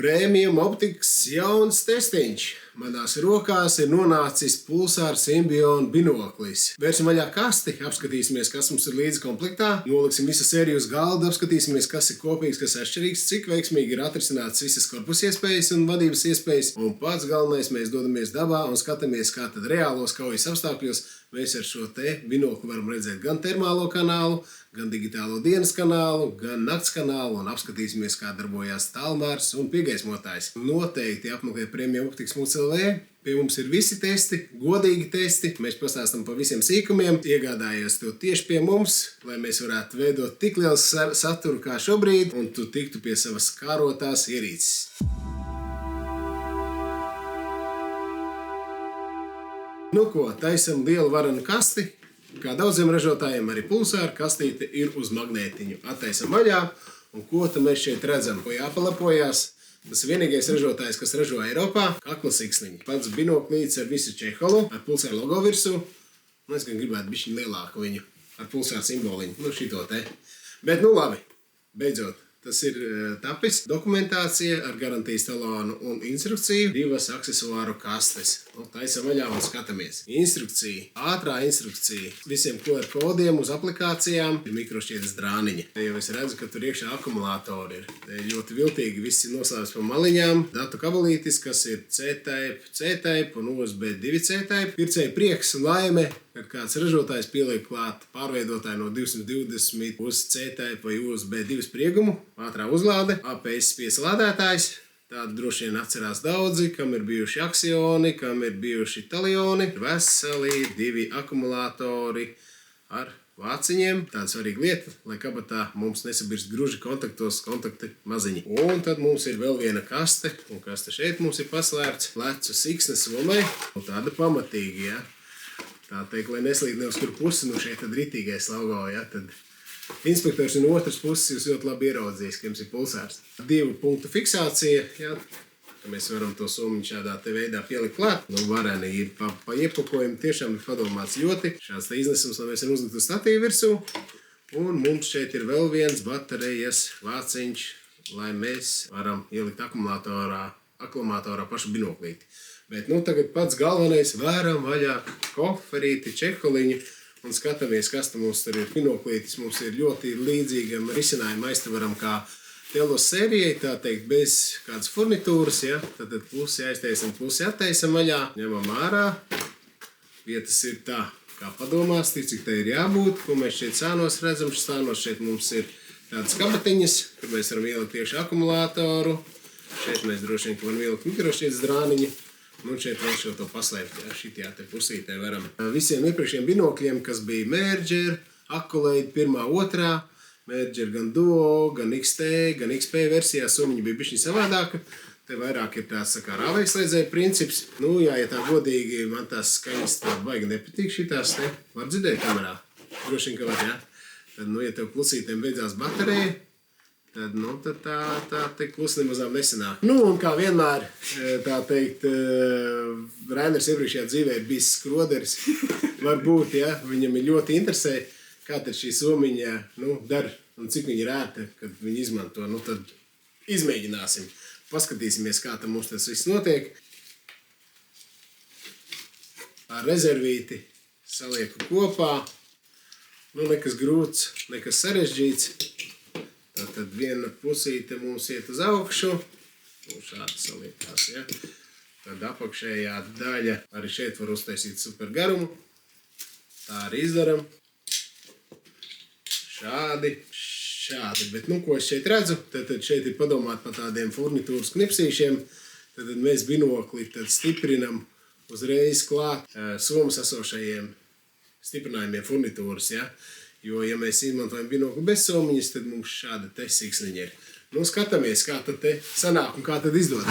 Premium optikas jauns testiņš. Manās rokās ir nonācis Pulsar Symbion binoklis. Vērsim vaļā kasti, apskatīsimies, kas mums ir līdzi komplektā. Noliksim visu sēriju uz galda, apskatīsimies, kas ir kopīgs, kas atšķirīgs, cik veiksmīgi ir atrisināts visas korpusa iespējas un vadības iespējas. Un pats galvenais, mēs dodamies dabā un skatāmies, kā tad reālos kaujas apstākļos mēs ar šo te binokli varam redzēt gan termālo kanālu, gan digitālo dienas kanālu, gan nakts kanālu un apskatīsimies, kā darbojās tālmērs un piegaismotājs. Noteikti apmeklēt Premium Optikas LV. Pie mums ir visi testi, godīgi testi. Mēs pastāstam par visiem sīkumiem. Iegādājies to tieši pie mums, lai mēs varētu veidot tik lielu saturu kā šobrīd un tu tiktu pie savas kārotās ierīces. Nu ko, taisam lielu varenu kasti. Kā daudziem ražotājiem arī Pulsar kastīte ir uz magnētiņu. Attaisam vaļā, un ko tad mēs šeit redzam? Ko jāpalapojās? Tas ir vienīgais ražotājs, kas ražo Eiropā, kakla siksniņi. Pats binoklīts ar visu čeholu, ar Pulsar logo virsū. Es gan gribētu bišķiņ lielāku viņu ar Pulsar simboliņu. Nu šito te. Bet nu labi, beidzot. Tas ir tapis, dokumentācija ar garantijas talonu un instrukciju, divas aksesuāru kastes. Nu, taisam vaļā un skatāmies. Instrukcija, ātrā instrukcija, visiem QR kodiem uz aplikācijām ir mikrošķiedes drāniņa. Te jau es redzu, ka tur iekšā akumulātori ir. Te ļoti viltīgi viss ir noslēpts pa maliņām. Datu kabelītis, kas ir C-type un USB 2 C-type. Pircēji prieks un laime, kad kāds ražotājs pieliek klāt pārveidotāju no 220 uz C-type vai USB 2 spriegumu, ātrā uzlāde, APS pieslādētājs. Tādu droši vien atcerās daudzi, kam ir bijuši aksioni, kam ir bijuši talioni. Veseli divi akumulātori ar vāciņiem. Tāda svarīga lieta, lai kabatā mums nesabirst gruži kontaktos, kontakti maziņi. Un tad mums ir vēl viena kaste, un kaste šeit mums ir paslēpts plecu siksnes somai. Un tāda pamatīgi, ja. Tā teikt, lai neslīd ne uz kur pusi, nu šeit tad ritīgais logo, ja, tad inspektors no otras puses jūs ļoti labi ieraudzījis, ka jums ir pulsārs. 2 punktu fiksācija, ja, ka mēs varam to somiņu šādā te veidā pielikt klāt. Nu, vareni ir pa iepakojumu, tiešām ir padomāts ļoti. Šāds te iznesums, lai mēs varam uzlikt uz statīvu virsū. Un mums šeit ir vēl viens baterijas vāciņš, lai mēs varam ielikt akumulatorā pašu binoklīti. Bet nu tagad pats galvenais, vēram vaļā koferīti, čeholiņu un skatāmies, kas tam mums tur ir. Binoklītis mums ir ļoti līdzīgam risinājuma aiztavaram kā Telos sērijai, tā teikt, bez kādas furnitūras, ja. Tad plusi aiztaisam, plusi attaisam vaļā, ņemam ārā. Vietas ir tā, kā padomās, cik te ir jābūt, ko mēs šeit sānos redzam. Sānos šeit mums ir tādas kabatiņas, kur mēs varam ielikt tieši akumulātoru. Šeit mēs droši vien varam ielikt mikrošķiedes drāniņu. Un šeit vēl šo to paslēpt, ja, šitā te pusītē varam. Visiem iepriekšiem binokļiem, kas bija Merger, Accolade 1, 2, Merger gan Duo, gan XT, gan XP versijā, somiņa bija bišķiņ savādāka. Te vairāk ir tāds, kā rāvējslēdzēja princips. Nu, jā, ja tā godīgi, man tās skaņas tā baigi nepatīk šitās te. Var dzirdēt kamerā? Droši vien, ka var, ja? Tad, nu, ja tev klusītēm beidzās baterija, tad, nu, tad tā teikt, klusi nemazām nesanāk. Nu, un kā vienmēr, tā teikt, Rainers iepriekšējā dzīvē ir bijis skroderis. Varbūt, ja, viņam ir ļoti interesē, kā tad šī somiņa, nu, dara un cik viņa ir ērta, kad viņa izmanto. Nu, tad izmēģināsim. Paskatīsimies, kā tam mums tas viss notiek. Ar rezervīti salieku kopā. Nu, nekas grūts, nekas sarežģīts. Tad viena pusīte mums iet uz augšu, un šādi saliekās, ja. Tad apakšējā daļa arī šeit var uztaisīt super garumu. Tā arī izdaram. Šādi. Bet nu, ko es šeit redzu, tad šeit ir padomāt par tādiem furnitūras knipsīšiem. Tad mēs binokli stiprinam uzreiz klāt somas esošajiem stiprinājumiem furnitūras, ja. Jo, ja mēs izmantojam binokli bez somiņas, tad mums šāda te siksniņa ir. Nu, skatāmies, kā tad te sanāk un kā tad izdodas.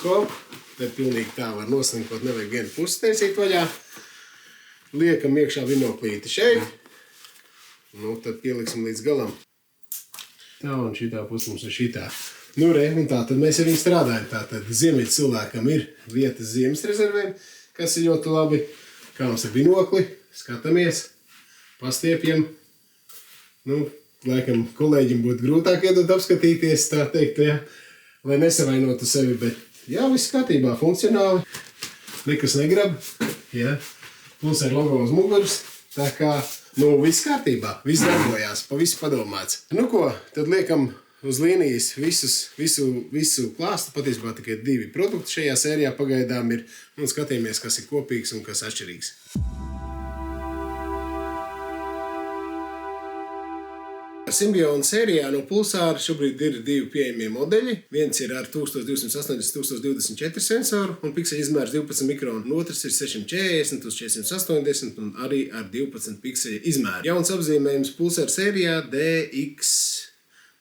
Hop, te pilnīgi tā var noslinkot, nevajag vienu pusi taisīt vaļā. Liekam iekšā binoklīti šeit. Nu, tad pieliksim līdz galam. Tā, un šitā pusi mums ir šitā. Nu, re, un tā tad mēs arī strādājam. Tātad ziemeļu cilvēkam ir vietas ziemas rezervēm, kas ir ļoti labi. Kā mums ir binokli, skatāmies, pastiepjam. Nu, laikam kolēģim būtu grūtāk iedot apskatīties, tā teikt, ja. lai nesavainotu sevi, bet jā, viss kārtībā, funkcionāli, nekas negrab, jā, pulsēra logo uz muguras, tā kā, viss kārtībā, viss darbojās, pa visu padomāts. Ko, tad liekam uz līnijas visu klāstu, patiesībā tikai 2 produkti šajā sērijā pagaidām ir, un skatīmies, kas ir kopīgs un kas atšķirīgs. Symbiona sērijā no Pulsāra šobrīd ir 2 pieejamie modeļi. Viens ir ar 1280-1024 sensoru un pikseļu izmērs 12 mikronu, un otrs ir 640-480 un arī ar 12 pikseļu izmēru. Jauns apzīmējums Pulsāra sērijā DX.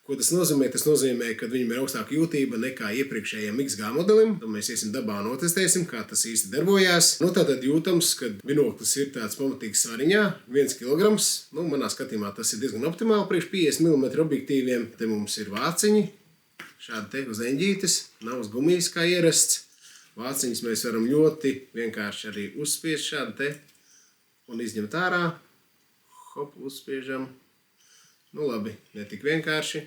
Ko tas nozīmē? Tas nozīmē, ka viņam ir augstāka jūtība nekā iepriekšējiem XG modelim. Tad mēs iesim dabā un notestēsim, kā tas īsti darbojās. Tātad jūtams, ka binoklis ir tāds pamatīgs svariņā, 1 kg. Manā skatījumā tas ir diezgan optimāli priekš 50 mm objektīviem. Te mums ir vāciņi, šādi te uz eņģītes, nav uz gumijas kā ierasts. Vāciņus mēs varam ļoti vienkārši arī uzspiest šādi te un izņemt ārā. Hop, uzspiežam. Labi, ne tik vienkārši.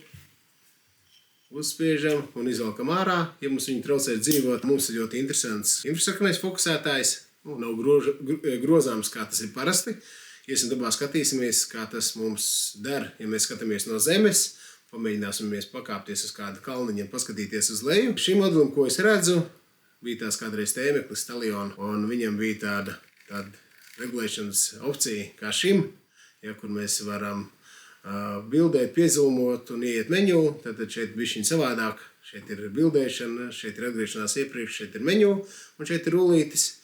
Uzspiežam un izvelkam ārā. Ja mums viņi traucē dzīvot, mums ir ļoti interesants infrasarkanais fokusētājs. Nav grozāms, kā tas ir parasti. Iesim dabā skatīsimies, kā tas mums der. Ja mēs skatāmies no zemes, pamēģināsimies pakāpties uz kādu kalniņu un paskatīties uz leju. Šim modelim, ko es redzu, bija tās kādreiz tēmeklis Stalion, un viņam bija tāda regulēšanas opcija kā šim, kur mēs varam bildēt, piezilmot un ieiet menu, tad šeit bišķiņ savādāk. Šeit ir bildēšana, šeit ir atgriešanās iepriekš, šeit ir menu un šeit ir rullītis.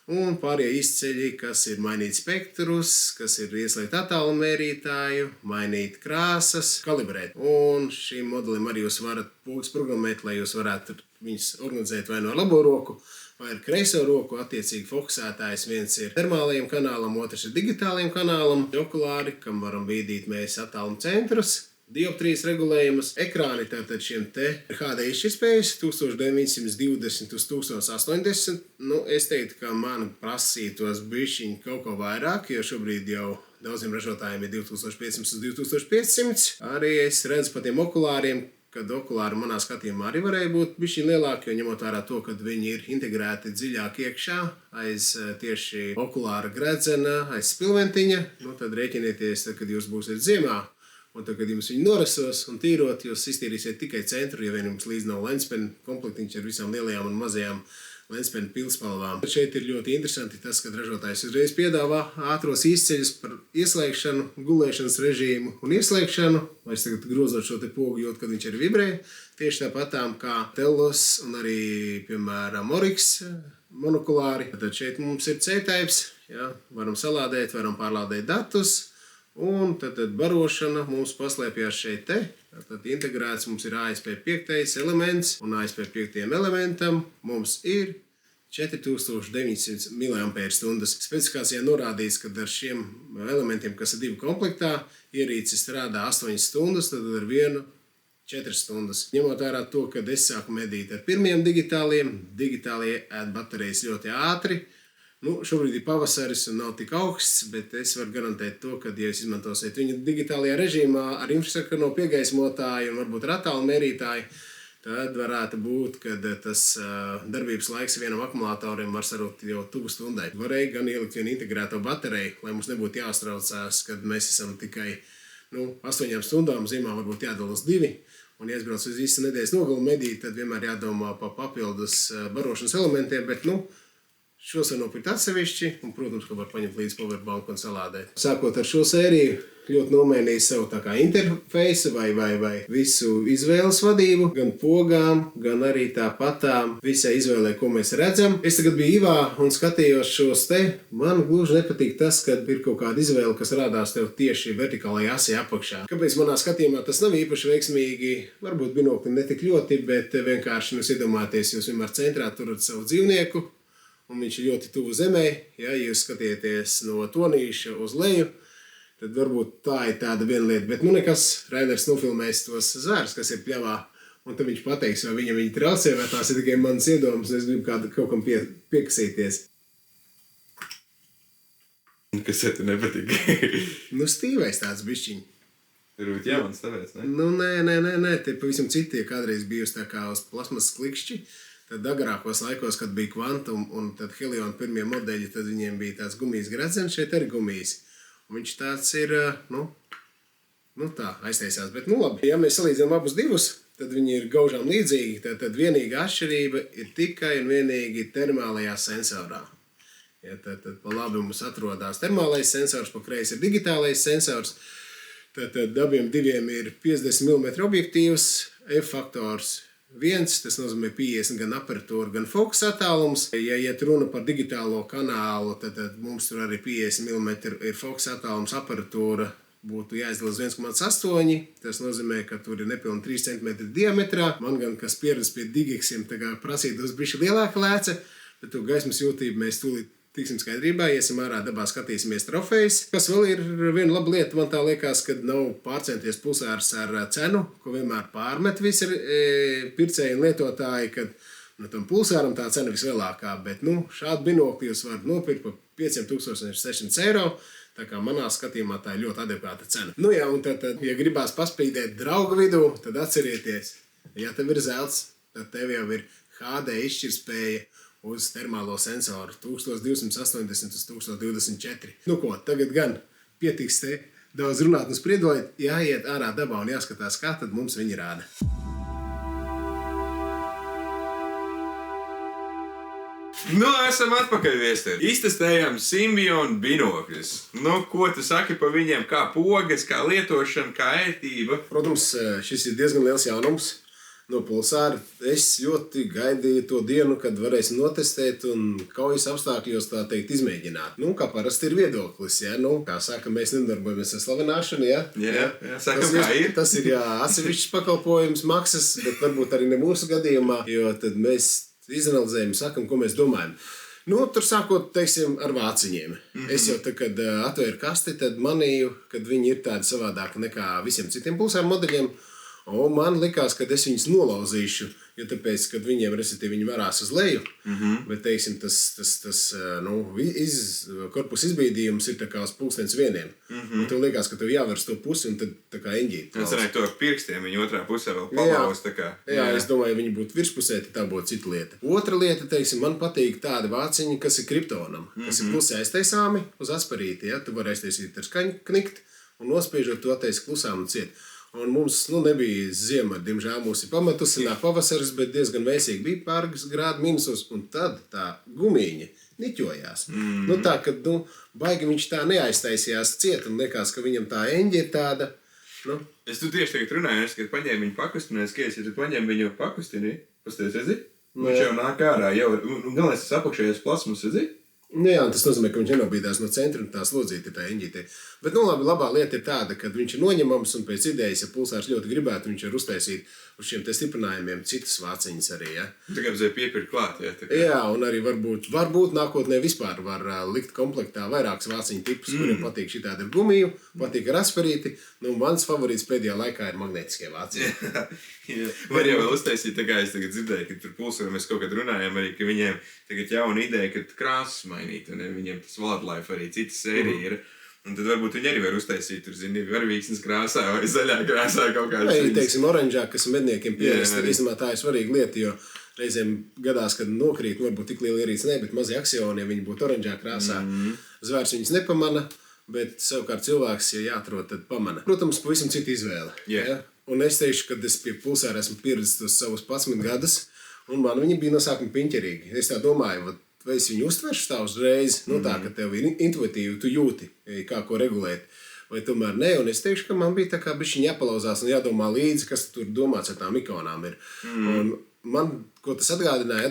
Un pārējie izceļi, kas ir mainīt spektrus, kas ir ieslēgt attālumu mērītāju, mainīt krāsas, kalibrēt. Un šīm modelim arī jūs varat pogas programmēt, lai jūs varētu viņus organizēt vai no labo roku, vai ar kreiso roku, attiecīgi fokusētājs. Viens ir termālajiem kanālam, otrs ir digitālajiem kanālam. Okulāri, kam varam bīdīt mēs attālumu centrus, dioptrijas regulējumus, ekrāni tātad šiem te HD izšķirtspējas 1920 uz 1080. Es teiktu, ka man prasītos bišķiņ kaut ko vairāk, jo šobrīd jau daudziem ražotājiem ir 2500 uz 2500. Arī es redzu pa tiem okulāriem, kad okulāri manā skatījumā arī varēja būt bišķiņ lielāki, jo ņemot vērā to, ka viņi ir integrēti dziļāk iekšā aiz tieši okulāra gredzena, aiz spilventiņa. Tad rēķinieties, kad jūs būsiet ziemā, un tad, kad jums viņi norasos un tīrot, jūs iztīrīsiet tikai centru, ja vien jums līdz nav lenspen komplektiņš ar visām lielajām un mazajām lenspen pilspalvām. Šeit ir ļoti interesanti tas, ka ražotājs uzreiz piedāvā ātros izceļus par ieslēgšanu, gulēšanas režīmu un ieslēgšanu. Vairs tagad grozot šo te pogu, jūt, kad viņš arī vibrē. Tieši tāpatām kā Telos un arī, piemēram, Oryx monokulāri. Tad šeit mums ir C-types, varam salādēt, varam pārlādēt datus. Un tad barošana mums paslēpjās šeit te. Tad integrēts mums ir ASP5 elements, un ASP5 elementam mums ir 4900 mAh. Specifikācijā norādīts, ka ar šiem elementiem, kas ir 2 komplektā, ierīce strādā 8 stundas, tad ar vienu 4 stundas. Ņemot vērā to, kad es sāku medīt ar pirmiem digitālie ēd baterijas ļoti ātri. Šobrīd ir pavasaris un nav tik augsts, bet es varu garantēt to, ka, ja jūs izmantosiet viņu digitālajā režīmā ar infrasarkano piegaismotāju un varbūt ar attālumu mērītāju, tad varētu būt, ka tas darbības laiks vienam akumulātoram var sarūt jau tuvu stundai. Varēja gan ielikt vienu integrēto bateriju, lai mums nebūtu jāuztraucās, kad mēs esam tikai 8 stundām, ziemā varbūt jādala uz 2. Un, ja aizbrauc uz visu nedēļas nogalu medīt, tad vienmēr jādomā par papildus barošanas elementiem, bet, šos var nopirkt atsevišķi, un, protams, ka var paņemt līdz powerbanku un salādēt. Sākot ar šo sēriju, ļoti nomainīju savu tā kā interfeisu vai visu izvēles vadību, gan pogām, gan arī tāpatām visai izvēlē, ko mēs redzam. Es tagad biju Ivā un skatījos šos te. Man gluži nepatīk tas, kad ir kaut kāda izvēle, kas rādās tev tieši vertikālajā asī apakšā. Kāpēc manā skatījumā tas nav īpaši veiksmīgi? Varbūt binokli ne tik ļoti, bet vienkārši jūs iedomāties, jūs vienmēr centrā turat savu dzīvnieku, un viņš ir ļoti tuvu zemē. Ja jūs skatieties no tonīša uz leju, tad varbūt tā ir tāda viena lieta. Bet nekas, Rainers nofilmēs tos zvērus, kas ir pļavā, un tad viņš pateiks, vai viņam viņi traucē, vai tās ir tikai manas iedomas, un es gribu kaut kam piekasīties. Kas tev nepatīk? Stīvais tāds bišķiņ. Varbūt jauns, tāpēc, ne? Nu, nē, tie pavisam citi kādreiz bijusi tā kā uz plasmas klikšķi. Tad agrākos laikos, kad bija Quantum un tad Helion pirmie modeļi, tad viņiem bija tāds gumijas gredzens, šeit arī gumijas. Un viņš tāds ir, tā, aiztaisās. Bet, labi, ja mēs salīdzinām abus divus, tad viņi ir gaužām līdzīgi. Tad vienīga atšķirība ir tikai un vienīgi termālajā sensorā. Ja, tad pa labi mums atrodas termālais sensors, pa kreisi ir digitālais sensors. Tad abiem diviem ir 50 mm objektīvs, F-faktors 1, tas nozīmē 50 gan aparatūra, gan fokus attālums. Ja iet runa par digitālo kanālu, tad mums tur arī 50 mm ir fokus attālums, aparatūra būtu jāizdala uz 1,8. Tas nozīmē, ka tur ir nepilni 3 cm diametrā. Man gan, kas pieredz pie digiksiem, prasīt uz bišķi lielāka lēca, bet to gaismas jūtību mēs tūlīt tiksim skaidrībā, iesim ārā dabā, skatīsimies trofejas. Kas vēl ir viena laba lieta, man tā liekas, kad nav pārcenties pulsārs ar cenu, ko vienmēr pārmet visi pircēji un lietotāji, kad tam pulsāram tā cena vislielākā, bet šādu binokli jūs varat nopirkt par 5600 eiro. Tā kā manā skatījumā tā ir ļoti adekvāta cena. Jā, un tad, ja gribās paspīdēt draugu vidū, tad atcerieties, ja tev ir zelts, tad tev jau ir HD izšķirspēja uz termālo sensoru 1280 uz 1024. Tagad gan pietiks te daudz runāt un spriedolēt, jāiet ārā dabā un jāskatās, kā tad mums viņi rāda. Esam atpakaļ, viestiet. Iztestējam Symbion binokļus. Ko tu saki par viņiem, kā pogas, kā lietošana, kā ērtība? Protams, šis ir diezgan liels jaunums. No Pulsāra es ļoti gaidīju to dienu, kad varēsim notestēt un kaujas apstākļos, tā teikt, izmēģināt. Kā parasti ir viedoklis, ja? Kā saka, mēs nedarbojamies ar slavināšanu, ja? Jā, sakam, kā ir. Tas ir, atsevišķs pakalpojums maksas, bet varbūt arī ne mūsu gadījumā, jo tad mēs izanalizējam, sakam, ko mēs domājam. Tur sākot, teiksim, ar vāciņiem. Es jau tad, kad atvēru kasti, tad manīju, kad viņi ir tādi savādāki nekā visiem citiem Pulsāra modeļiem. Un man likās, ka es viņus nolauzīšu, jo tāpēc, kad viņiem viņi varās uz leju, bet, teiksim, korpusa izbīdījums ir tā kā uz pulkstens vieniem. Un tev liekas, ka tev jāvar uz to pusi un tad tā kā eņģīt. Es arī to ar pirkstiem, viņi otrā pusē vēl palauz, tā kā. Jā, es domāju, ja viņi būtu virspusē, tad tā būtu cita lieta. Otra lieta, teiksim, man patīk tādi vāciņi, kas ir kriptonam, kas ir pusē aiztaisāmi uz asparīti, ja? Tu vari aiztaisīt ar skaņu knikt un nospiežot to attaisi klusām un ciet. Un mums nebija ziema, diemžēl mūs ir pametusi, nāk pavasaris, bet diezgan vēsīgi bija pāris grādu minusos, un tad tā gumīņa niķojās. Tā, kad baigi viņš tā neaiztaisījās ciet, un liekas, ka viņam tā eņģe ir tāda. Es tu tieši tagad runāju, kad paņēmu viņu pakustinājis, ka ja tu paņēmu viņu pakustinī, pasties, redzi? Viņš jau nāk ārā, un galvenais tas apakšējais plasmas, redzi? Jā, tas nozīmē, ka viņš nenobīdās no centra un tā slodzīte ir tā eņģītē. Bet, labi, labā lieta ir tāda, ka viņš ir noņemams un pēc idejas, ja Pulsārs ļoti gribētu, viņš var uztaisīt uz šiem te stiprinājumiem citas vāciņas arī, ja. Tikai vajag piepirkt klāt, ja. Jā, un arī varbūt nākotnē vispār var likt komplektā vairākas vāciņu tipus, kuriem patīk šitādi ar gumiju, patīk ar asparīti. Mans favorīts pēdējā laikā ir magnētiskie vāciņi. Var jau vēl uztaisīt, tā kā es tagad dzirdēju, ka tur Pulsāra mēs kaut kad runājam arī, ka viņiem tagad jauna ideja, ka krāsas mainīt, un viņiem tas Wildlife arī cita sērija ir. Un tad varbūt viņi arī var uztaisīt, tur, zini, varvīksnes krāsā vai zaļā krāsā kaut kādas. Vai, teiksim, oranžā, kas medniekiem pierast, tad īstenībā tā ir svarīga lieta, jo reizēm gadās, kad nokrīt, varbūt tik liela ierīce ne, bet mazie aksioni, ja viņi būtu oranžā krāsā. Zvērs viņus nepamana, bet savukārt cilvēks, ja jāatrod, tad pamana. Protams, pavisam cita izvēle. Ja? Un es teikšu, kad es pie Pulsāra esmu pieredzis tos savus 11 gadus, un man viņi bija no sākuma piņķerīgi. Es tā domāju, vai es viņu uztveršu tā uzreiz, tā, ka tev ir intuitīvi, tu jūti, kā ko regulēt, vai tomēr ne, un es teikšu, ka man bija tā kā bišķiņ jāpalauzās un jādomā līdzi, kas tur domāts ar tām ikonām ir. Un man, ko tas atgādināja,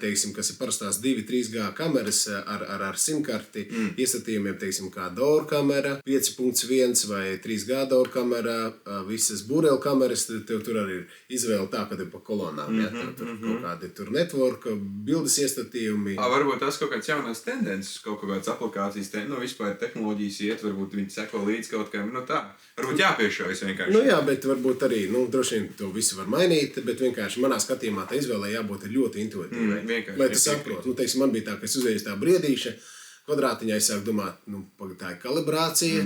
teiksim, kas ir parastās 2-3G kameras ar simkarti iestatījumiem, teiksim, kā DOR kamera, 5.1 vai 3G DOR kamera, visas burel kameras, tev tur arī ir izvēle tā, kad ir pa kolonām, ja, tur kaut kādi tur network, bildes iestatījumi. Varbūt tas kaut kāds jaunās tendences, kaut kādas aplikācijas, vispār tehnoloģijas iet, varbūt viņi seko līdz kaut kā, tā. Varbūt jāpiešaujas vienkārši. Jā, bet varbūt arī, droši vien to visu var mainīt, bet vienkārši manā skatījumā tā izvēlē jābūt ļoti intuitīvai. Lai tu saproti. Teiksim, man bija tā, ka es uzēju tā briedīša kvadrātiņā, es sāku domāt, tā ir kalibrācija,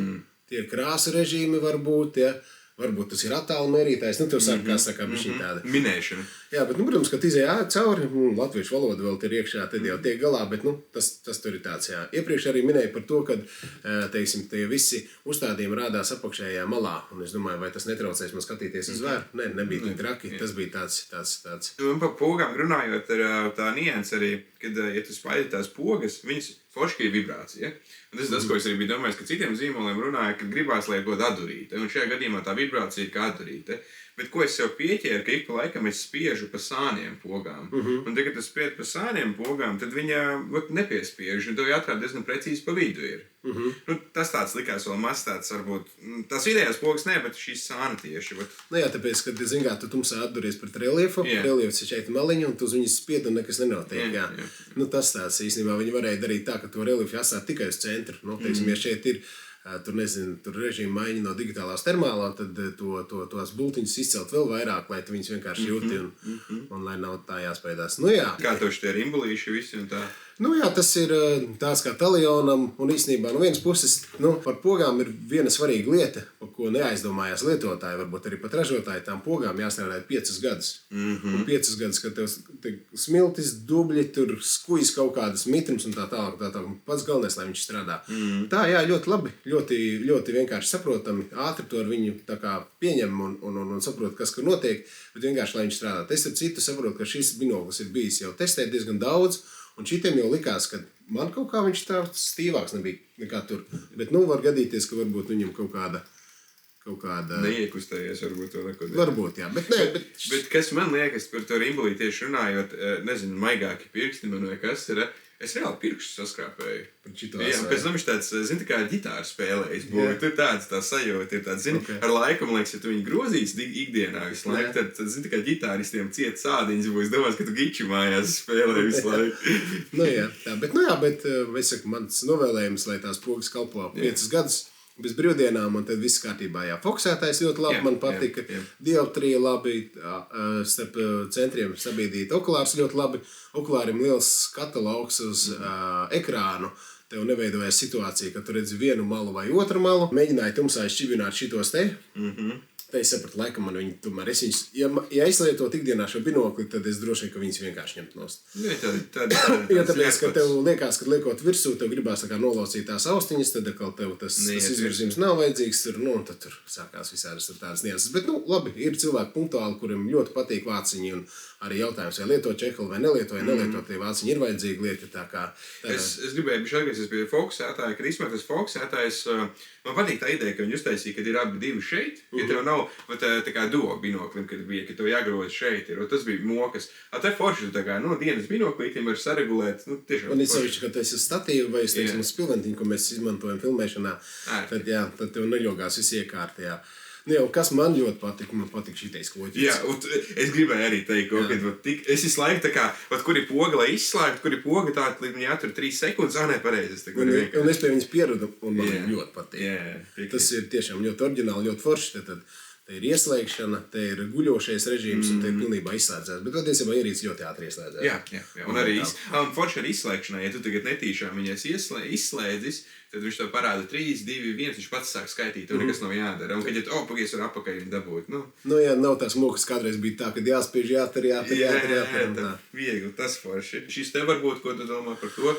tie ir krāsu režīmi varbūt, ja. Varbūt tas ir attālu mērītājs, nu, tev saka, kā saka, bišķiņ tāda. Minēšana. Jā, bet, nu, protams, kad izējā cauri, latviešu valoda vēl ir iekšā, tad jau tiek galā, bet, nu, tas tur ir tāds, jā. Iepriekš arī minēju par to, kad, teiksim, tie visi uzstādījumi rādās apakšējā malā, un es domāju, vai tas netraucēs man skatīties uz zvēru? Nē, nebija tik traki, tas bija tāds. Un par pogām runājot, ar tā nianses arī, kad, ja tu spaidi tās pogas, viņas forši ir vibrācija. Un tas ir tas, ko es arī biju domājis, ka citiem zīmoliem runāja, ka gribās, lai ir kaut kāda adurīte. Un šajā gadījumā tā vibrācija ir kā adurīte. Bet ko es sev pieķēru, ka ik pa laikam es spiežu pa sāniem pogām. Un tagad, kad es spiedu pa sāniem pogām, tad viņa nepiespiež. Un tev jāatrāda diezgan precīzi pa vidu ir. Nu, tas tāds likās vēl maz tāds, varbūt, tās vidējās pogas ne, bet šīs sāna tieši. Bet... Nu jā, tāpēc, kad, zin kā, tu tumsā atduries pret reliefu, reliefs ir šeit maliņu, un tu uz viņas spied, un nekas nenotiek, jā. Nu, tas tāds īstenībā viņi varēja darīt tā, ka to reliefu jāstāt tikai uz centru. Nu, teiksim, ja šeit ir tur, nezinu, tur režīma maiņa no digitālās termālā, tad tos bultiņus izcelt vēl vairāk, lai tu viņus vienkārši jūti un lai nav tā jāspēdās. Nu jā. Kā tev šitie rimbulīši visi un tā? Nu jā, tas ir tāds kā talionam, un īstenībā no vienas puses, nu, par pogām ir viena svarīga lieta, par ko neaizdomājās lietotāji, varbūt arī pat ražotāji, tām pogām jāstrādā 5 gadus. Un 5 gadus, kad tev smiltis, dubļi, tur skujas kaut kādas mitrums un tā tālāk, pats galvenais, lai viņš strādā. Tā, jā, ļoti labi, ļoti vienkārši saprotami, ātri to ar viņu tā kā pieņem un saprot, kas, kur notiek, bet vienkārši, lai viņš strādā. Es ar citu saprotu, ka šis binoklis ir bijis jau testēt diezgan daudz, un šitiem jau likās, ka man kaut kā viņš tāds stīvāks nebija nekā tur. Bet, nu, var gadīties, ka varbūt viņam kaut kāda... Neiekustējies varbūt to neko. Varbūt, jā. Bet kas man liekas par to rimbulī tieši runājot, nezinu, maigāki pirksti man vai kas ir, es reāli pirkstu saskrāpēju. Jā, pēc tam viņš tāds, zini, tā kā ģitāru spēlējis. Tur tāds tā sajūta ir tāds, zini, ar laiku, man liekas, ja tu viņu grozīs ikdienā visu laiku, tad zini, tā kā ģitāristiem ciet sādiņas būs, domās, ka tu giču mājās spēlē visu laiku. Nu jā, bet es saku, mans novēlējums, lai tās pogas kalpo 5 gadus bez brīvdienām, un tad viss kārtībā. Jā, fokusētājs ļoti labi, man patika. Dioptrija labi, starp centriem sabiedīt. Okulārs ļoti labi. Okulārim liels katalauks uz ekrānu. Tev neveidojas situācija, ka tu redzi vienu malu vai otru malu. Mēģināju tumsā šķibināt šitos te. Tā es sapratu, laikam man viņi tomēr es viņus, ja es lietotu ikdienā šo binokli, tad es droši vien, ka viņus vienkārši ņemt nost. Jo tāpēc, ka tev liekas, ka liekot virsū, tev gribās tā kā nolaucīt tās austiņas, tad atkal tev tas izvirzījums nav vajadzīgs, un tad tur sākās visādas tādas nianses. Bet, nu, labi, ir cilvēki punktuāli, kuriem ļoti patīk vāciņi, un arī jautājums, vai lieto čekli vai nelieto, tie vāciņi ir vajadzīgi lieti, tā kā... Es gribēju bišķi atgriezties pie fokusētāja, kad īstenībā tas fokusētājs, man patīk tā ideja, ka viņi uztaisīja, kad ir abi divi šeit, ja tev nav tā kā duo binoklim, kad bija, ka tev jāgroz šeit ir, un tas bija mokas. Te forši, tā kā, dienas binoklītiem var saregulēt, tiešām. Un izsevišķi, ka tas ir statīvi vai, teiksim, uz pilventiņu, ko mēs izmantojam filmēšanā, tad tev neļogās visi iekārti, jā. Nu jau, kas man ļoti patika, man patika šitais koķis. Jā, es gribēju arī teikt, ka es visu laiku tā kā, kur ir poga, lai izslēgtu, kur ir poga tā, lai viņi atver 3 sekundes, nē, pareizi. Un es pie viņas pieradu, un man ļoti patīk. Tas ir tiešām ļoti oriģināli, ļoti forši. Te ir ieslēgšana, te ir guļošais režīms, un te ir pilnībā izslēdzēts. Bet patiesībā ierīce ļoti ātri ieslēdzēs. Jā. Un arī forši ar izslēgšanai, ja tu tagad netīšām viņas izslēdzis, tad viņš tev parāda 3, 2, 1, viņš pats sāk skaitīt, un nekas nav jādara. Un kad pagies var apakaļ viņu dabūt. Nu jā, nav tās mokas, kādreiz bija tā, kad jāspiež, jātar. Viegli, tas forši. Šis te varbūt, ko tu domā par to?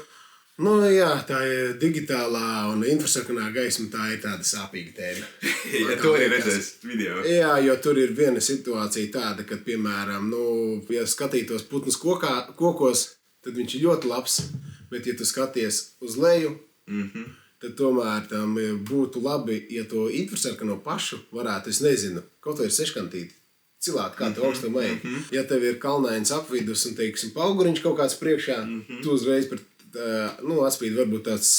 Nu jā, tā ir digitālā un infrasarkanā gaisma, tā ir tāda sāpīga tēma. Ja to arī redzēs video. Jā, jo tur ir viena situācija tāda, kad, piemēram, ja skatītos putnus kokos, tad viņš ir ļoti labs, bet ja tu skaties uz leju, tad tomēr tam būtu labi, ja to infrasarkano pašu varētu, es nezinu, kaut vai ir seškantīti. Cilāt, kā tu augstum ej. Ja tev ir kalnains apvidus un, teiksim, pauguriņš kaut kāds priekšā, tu uzreiz par atspīd varbūt tāds,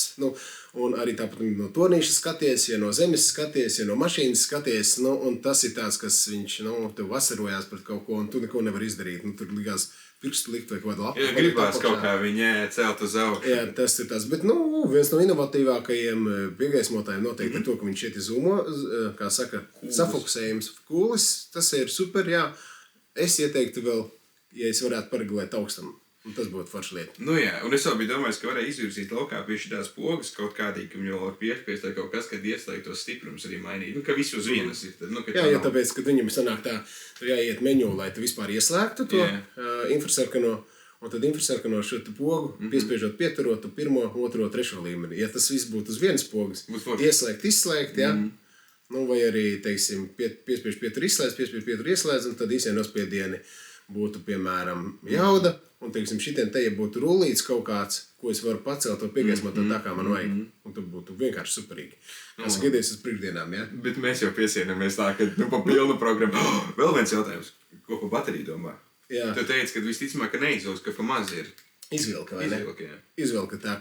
un arī tāpat no tornīša skaties, ja no zemes skaties, ja no mašīnas skaties, un tas ir tāds, kas viņš, tev vasarojās pret kaut ko, un tu neko nevar izdarīt, tur likās pirkstu likt vai kaut kādu lapu. Jā, gribās kaut kā viņa celt uz augšu. Jā, tas ir tas, bet, viens no inovatīvākajiem piegaismotājiem noteikti ir to, ka viņš šeit izūmo, kā saka, safokusējums kūlis, tas ir super, jā. Es ieteiktu vēl, ja es varētu paregulēt augstam Un tas būtu forša lieta. Nu jā, un es vēl biju domājis, ka varēja izvirzīt laukā pie šitās pogas kaut kādīgi, ka viņu vēl piespiest, lai kaut kas, kad ieslēgt tos stiprums arī mainīt. Nu, ka visu uz vienas ir. Tad, nu, Jā, jo tāpēc, kad viņam sanāk tā, tur jāiet menu, lai tu vispār ieslēgtu to infrasarkano, un tad infrasarkano šo pogu, piespiežot pieturot tu 1., 2., 3. līmeni. Ja tas viss būtu uz vienas pogas, ieslēgt, izslēgt, jā, nu, vai arī, teiksim, piespiež pietur izslēdz, piespiež pietur ieslēdz, un tad īsie nospiedieni būtu, piemēram, jauda, un, teiksim, šitien te, ja būtu rullīts kaut kāds, ko es varu pacelt to piegaismot tā kā man vajag, un tad būtu vienkārši superīgi. Kā skaties uz priekšdienām, jā? Bet mēs jau piesienāmies tā, ka nu pa pilnu programmu. Vēl viens jautājums, ko pa bateriju domā? Jā. Tu teici, ka visticamāk, ka neizvilks, ka pa maz ir. Izvilka, vai ne? Izvilka, jā. Izvilka tā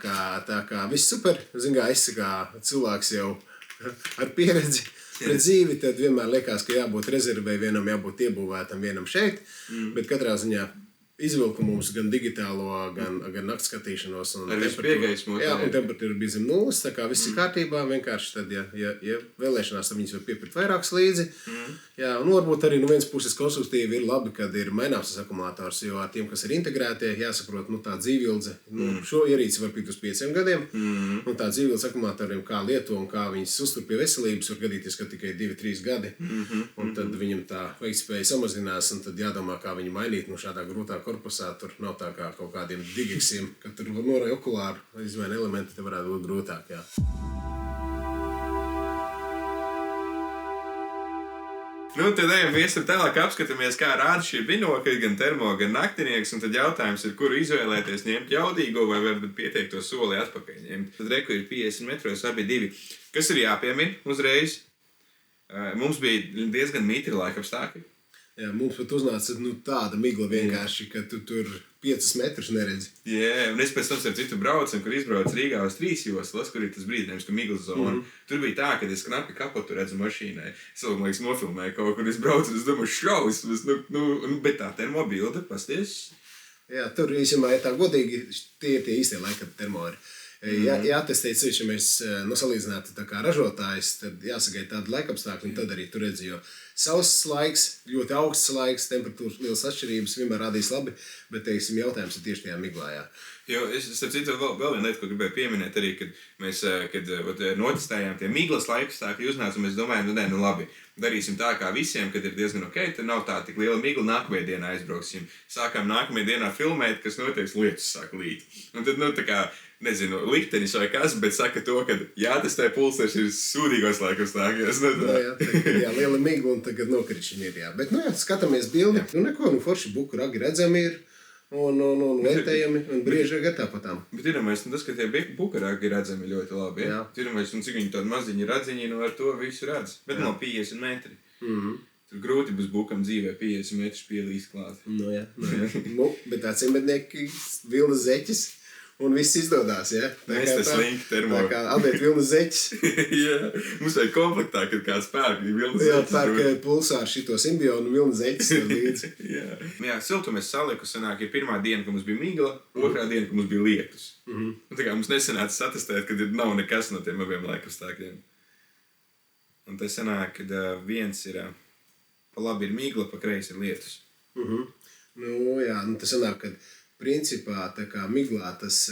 kā viss super. Zin kā, es kā cilvēks jau ar pieredzi pret dzīvi, tad vienmēr liekas, ka jābūt rezervei, vienam jābūt iebūvētam, vienam šeit. Bet katrā ziņā izvilku mums gan digitālo, gan nakts skatīšanos. Ar visu piegaismot. Jā, un temperatūra bija zem 0, tā kā viss ir kārtībā. Vienkārši tad, ja vēlēšanās, tad viņas var piepirkt vairākas līdzi. Jā, un varbūt arī no vienas puses konstruktīvi ir labi, kad ir maināms tas akumulators, jo ar tiem, kas ir integrētie, jāsaprot, nu tā dzīvildze. Šo ierīci var pirkt uz 5 gadiem. Un tā dzīvildze akumulatoriem kā lieto un kā viņas uztur pie veselības, var gadīties, ka tikai 2-3 gadi. Un tad viņam tā veiktspēja samazinās, un tad jādomā, kā viņu mainīt no šādā grūtā korpusā. Tur nav tā kā kaut kādiem digiksiem, kad tur norai okulāru izmaina elementi, te varētu būt grūtāk, jā. Nu, tad ejam viesam tālāk apskatāmies, kā rāda šie binokļi, gan termo, gan naktinieks, un tad jautājums ir, kuru izvēlēties, ņemt jaudīgo vai varbūt pieteikt to soli atpakaļ ņemt. Tad reku ir 50 metros, abi divi. Kas ir jāpiemina uzreiz? Mums bija diezgan mitri laikapstākļi. Jā, mums pat uznāca tāda migla vienkārši, ka tu tur 5 metrus neredzi. Jā, un es pēc tam ar citu braucu, kur izbraucu Rīgā uz 3 joslas, kur ir tas brīdinājums, ka miglas zona. Tur bija tā, ka es knapi kapotu redzu mašīnai. Es vēl, man liekas, nofilmēju kaut kur, es braucu, un es domāju, šausmas, bet tā termobilde, pasties. Jā, tur īsumā, ja tā godīgi, tie ir tie īstie laika termori. Jātestē ceļš, ja mēs salīdzinātu tā kā ražotājs, tad jāsagaida tādu laikapstākļu, un tad arī tur redzi, jo sauss laiks, ļoti augsts laiks, temperatūras lielas atšķirības vienmēr rādīs labi, bet, teiksim, jautājums ir tieši tajā miglā, jā. Jo es starp citu vēl viena lieta, ko gribēju pieminēt arī, kad mēs notestējām tie miglas laikapstākļi uznāca, un mēs domājam, nu labi, darīsim tā kā visiem, kad ir diezgan ok, tad nav tā tik liela migla, nākamajā dienā aizbrauksim. Sākām nākamajā dienā filmēt, kas notiek, lietus sāk līt. Un tad, tā kā, nezinu, liktenis vai kas, bet saka to, ka jātestē pulsers ir sūdīgos laikapstākļos. Jā, liela migla un tagad nokrišana ir, jā. Bet, skatāmies bildi, forši buku ragi redzami ir. Un vērtējami, un brieži ir tāpatām. Bet iedomājies, tas, ka tie bukarāgi redzami ļoti labi, ja? Iedomājies, un cik viņi tādi maziņi radziņi, ar to visu redz. Bet nav 50 metri. Tur grūti būs bukam dzīvē 50 metrus pielīst klāt. Jā. Bet tā cimednieki vilnas zeķis, un viss izdodās, ja? Mēs tas link termo. Tā kā atdēt vilnas zeķis. Jā, mums vajag komplektā, kad kāds pērk vilnas zeķis. Jā, pērk pulsāru šito simbionu un vilnas zeķis līdzi. Jā, siltumies saliku sanāk, ir pirmā diena, ka mums bija migla, otrā diena, ka mums bija lietus. Tā kā mums nesanāca satestēt, kad nav nekas no tiem abiem laikapstākļiem. Un tas sanāk, kad viens ir, pa labi ir migla, pa kreisi ir lietus. Jā, tas sanāk, kad principā tā kā miglā tas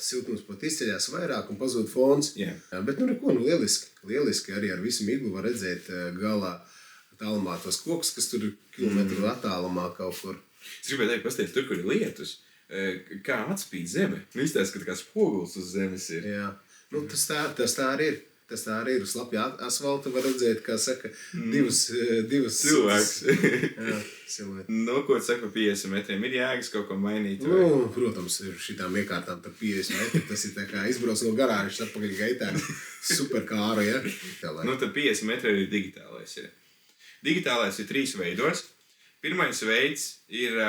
siltums pat izceļās vairāk un pazūd fons. Bet lieliski. Lieliski arī ar visu miglu var redzēt galā tālumā tos kokus, kas tur ir kilometru attālumā kaut kur. Es gribēju teikt, pastāstīt, tur, kur ir lietus, kā atspīd zeme. Izstāst, ka tā kā spoguls uz zemes ir. Jā, tas tā arī ir. Tas tā arī ir uz slapja asfalta, var redzēt, kā saka, divas cilvēks. Jā, silvēti. Ko tu saka par 50 metriem? Ir jēgas kaut ko mainīt? Protams, ir šitām iekārtām par 50 metri. Tas ir tā kā izbrauc no garāžas atpakaļ gaitā. Super kāra, ja? Tad 50 metri arī digitālais ir. Digitālais ir 3 veidos. Pirmais veids ir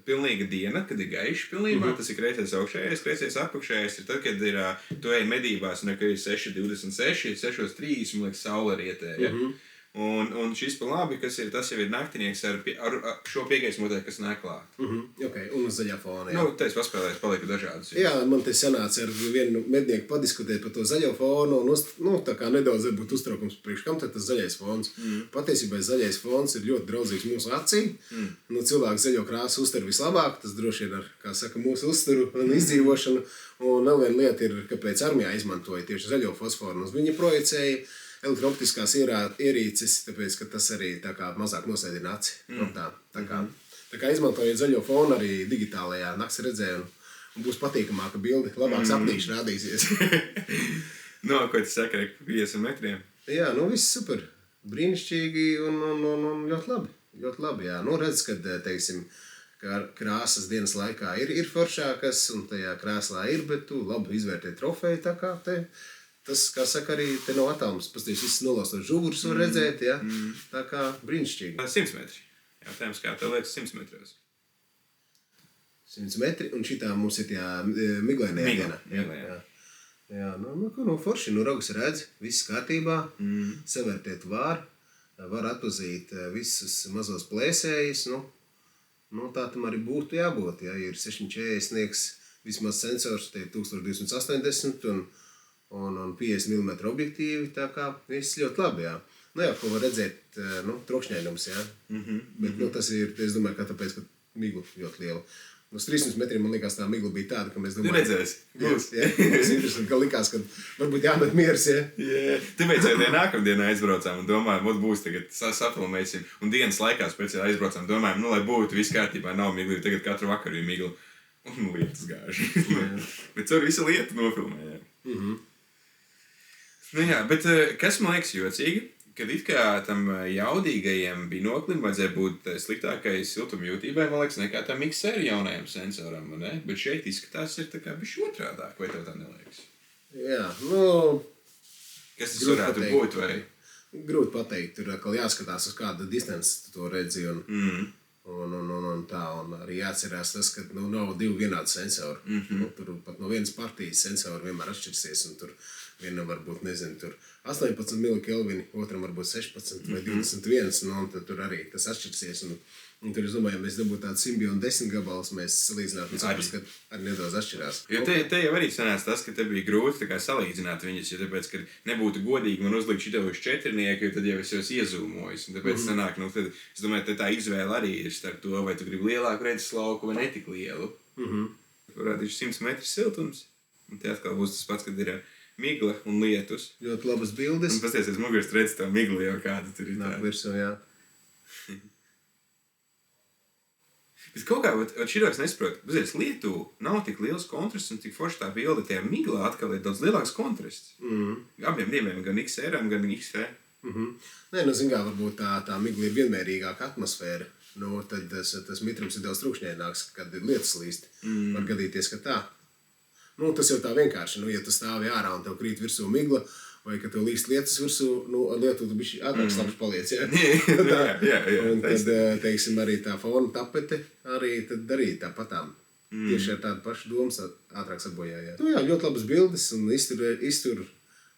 pilnīga diena, kad ir gaišs pilnībā, tas ir kreisais augšējais, kreisais apakšējais ir tad, kad ir, tu ej medībās, un ir 6.26, 6.30, man liekas, saule rietē, ja? Un šis pa labi, kas ir, tas jau ir naktinieks ar šo piegaismotē, kas nāk klāt. Okay. Un un uz zaļā fona. Jā. Nu, te es paspēlēju, palika dažādas. Jā, man te sanāca ar vienu mednieku padiskutēt par to zaļo fonu un tā kā nedaudz varbūt uztraukums priekš, kam tad tas zaļais fons. Patiesībā zaļais fons ir ļoti draudzīgs mūsu acīm. Nu, cilvēks zaļo krāsu uztver vislabāk, tas droši vien ar, kā saka, mūsu uzturu un izdzīvošanu. Un vēl viena lieta ir, kāpēc armijā izmantoja tieši zaļo fosforu. Uz viņa projicēja elektrooptiskās ierīces, tāpēc, ka tas arī tā kā mazāk nosēdina aci. Tā kā izmantojot zaļo fonu arī digitālajā nakts redzē un būs patīkamāka bilde, labāk sapnīši rādīsies. No, ko tu saka, 50 metriem? Jā, nu viss super. Brīnišķīgi un ļoti labi. Ļoti labi, jā. Nu redz, kad, teiksim, krāsas dienas laikā ir foršākas un tajā krēslā ir, bet tu labi izvērtē trofeju, tā kā tas, kā saka, arī te nav atāms. Pasties, viss nolaustos žugurus var redzēt, jā. Tā kā brīnišķīgi. 100 metri. Jautājums, kā tev liekas 100 metros? 100 metri, un šitā mums ir tajā miglainajā dienā. Jā, nu forši, nu raugas redz, viss kārtībā, savērtēt var atpazīt visus mazos plēsējus, nu tā tam arī būtu jābūt, ja ir 640 sniegs vismaz sensors, te ir 1280 un 50 mm objektīvi, tā kā viss ļoti labi, jā. Nu jā, ko var redzēt, trokšņainums, jā. Bet, tas ir, es domāju, ka tāpēc, ka migla ļoti liela. Uz 300 metriem, man liekas, tā migla bija tāda, ka mēs domājam... Tu redzēsi? Būs, jā. Mums interesanti, ka likās, ka varbūt jāmet miers, jā. Jā. Tāpēc jau nākamdienā aizbraucām un domājam, būs tagad safilmēsim. Un dienas laikā pēc aizbraucām domājam, lai būtu viss kārtībā, nav migla, tagad katru vakaru ir migla. Un lietas gāži. Bet caur visu lietu nofilmējām. Nu jā, bet kas man liekas jocīgi, kad it kā tam jaudīgajiem binoklim vajadzēja būt sliktākai siltumjūtībai, man liekas, nekā tam XR jaunajam sensoram, ne? Bet šeit izskatās ir tā kā bišķi otrādāk, vai tev tā neliekas? Jā, kas tas varētu būt, vai? Grūti pateikt, tur atkal jāskatās uz kādu distanci tu to redzi un tā, un arī jāatcerās tas, ka nav divi vienādi sensori. Tur pat no vienas partijas sensori vienmēr atšķirsies, un tur vienam varbūt, nezinu, tur 18 milikelvini, otram varbūt 16 vai 21, un tad tur arī tas atšķirsies, un tur, es domāju, ja mēs dabūtu tādu Symbion 10 gabalus, mēs salīdzinātu un saprast, ka arī nedaudz atšķirās. Jo te jau arī sanāca tas, ka te bija grūti tā kā salīdzināt viņas, jo tāpēc, ka nebūtu godīgi man uzlikt šito uz 4, jo tad jau es jūs iezūmojis, un tāpēc sanāk, tad, es domāju, tā izvēle arī ir starp to, vai tu gribi lielāku redzes lauku vai netik lielu. Varētu ir 100 metru siltums, un te atkal būs tas pats, kad ir migla un lietus. Ļoti labas bildes. Un pasties, es muguras redzu tā migla jau kāda tur ir tā. Nāk virsū, jā. Bet kaut kā, šitos nesaprotu, pazies, Lietu nav tik liels kontrasts un tik forši tā bilde, tajā miglā atkal ir daudz lielāks kontrasts. Abiem dieviem, gan XR-am, gan XF. Nē, zin kā, varbūt tā migla ir vienmērīgāka atmosfēra. Tad tas mitrums ir daudz trūkšņaināks, kad ir lietus līst. Var gadīties, ka tā. Tas jau tā vienkārši, ja tu stāvi ārā un tev krīt virsū migla, vai ka tev līst lietus virsū, ar lietu tu bišķi ātrāk slapš paliec, jā? Jā. Un tad, teiksim, arī tā fona tapete arī tad darīja tāpatām. Tieši ar tādu pašu domas ātrāk sabojā, jā. Jā, ļoti labas bildes un iztur